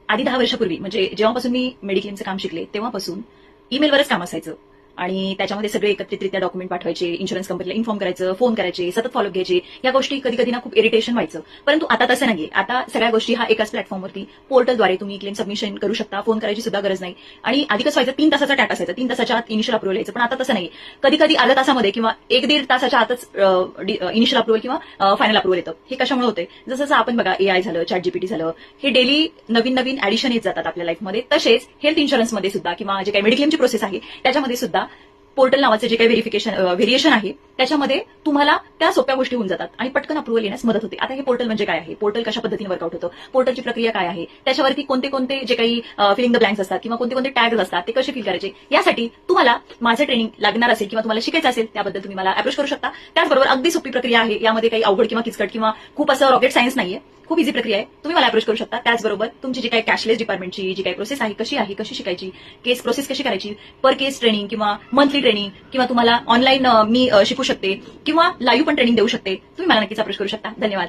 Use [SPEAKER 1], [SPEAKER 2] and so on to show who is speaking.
[SPEAKER 1] आधी 10 वर्षापूर्वी म्हणजे जेव्हापासून मी मेडिक्लेमचं काम शिकले तेव्हापासून ईमेलवरच काम असायचं आणि त्याच्यामध्ये सगळे एकत्रितरित्या डॉक्युमेंट पाठवायचे, इन्शुरन्स कंपनीला इन्फॉर्म करायचं, फोन करायचे, सतत फॉलोअप घ्यायचे. या गोष्टी कधी कधी ना खूप इरिटेशन व्हायचं. परंतु आता तसं नाहीये. आता सगळ्या गोष्टी हा एकाच प्लॅटफॉर्मवरती पोर्टलद्वारे तुम्ही क्लेम सबमिशन करू शकता. फोन करायची सुद्धा गरज नाही. आणि आधी कसं व्हायचं 3 तासाचा टाटा असायचा, 3 तासाच्या आत इनिशियल अप्रुव्हल यायचं. पण आता तसं नाही. कधी कधी अर्ध्या तासामध्ये किंवा 1-1.5 तासाच्या आतच इनिशियल अप्रुव्हल किंवा फायनल अप्रुव्हल येतं. हे कशामुळे होते? जसं आपण बघा एआय झालं, चॅटजीपीटी झालं, हे डेली नवीन नवीन ऍडिशन येत जातात आपल्या लाईफमध्ये. तसेच हेल्थ इन्शुरन्समध्ये सुद्धा किंवा जे काही मेडिक्लेमची प्रोसेस आहे त्याच्यामध्ये सुद्धा पोर्टल नावाचं जे काही व्हेरिएशन आहे त्याच्यामध्ये तुम्हाला त्या सोप्या गोष्टी होऊन जातात आणि पटकन अप्रुव्हल येण्यास मदत होते. आता हे पोर्टल म्हणजे काय आहे, पोर्टल कशा पद्धतीने वर्कआउट होतं, पोर्टलची प्रक्रिया काय आहे, त्याच्यावरती कोणते कोणते जे काही फिलिंग द ब्लँक्स असतात किंवा कोणते कोणते टॅग्स असतात ते कसे फिल करायचे, यासाठी तुम्हाला माझं ट्रेनिंग लागणार असेल किंवा तुम्हाला शिकायचं असेल त्याबद्दल तुम्ही मला अप्रोच करू शकता. त्याचबरोबर अगदी सोपी प्रक्रिया आहे, यामध्ये काही अवघड किंवा किचकट किंवा खूप असं रॉकेट सायन्स नाहीये. खूप इझी प्रक्रिया आहे, तुम्ही मला अप्रोच करू शकता. त्याचबरोबर तुमची जी काही कॅशलेस डिपार्टमेंटची जी काही प्रोसेस आहे कशी शिकायची, केस प्रोसेस कशी करायची, पर केस ट्रेनिंग किंवा मंथली ट्रेनिंग किंवा तुम्हाला ऑनलाईन मी शिकू शकते किंवा लाईव्ह पण ट्रेनिंग देऊ शकते. तुम्ही मला नक्कीच अप्रोच करू शकता. धन्यवाद.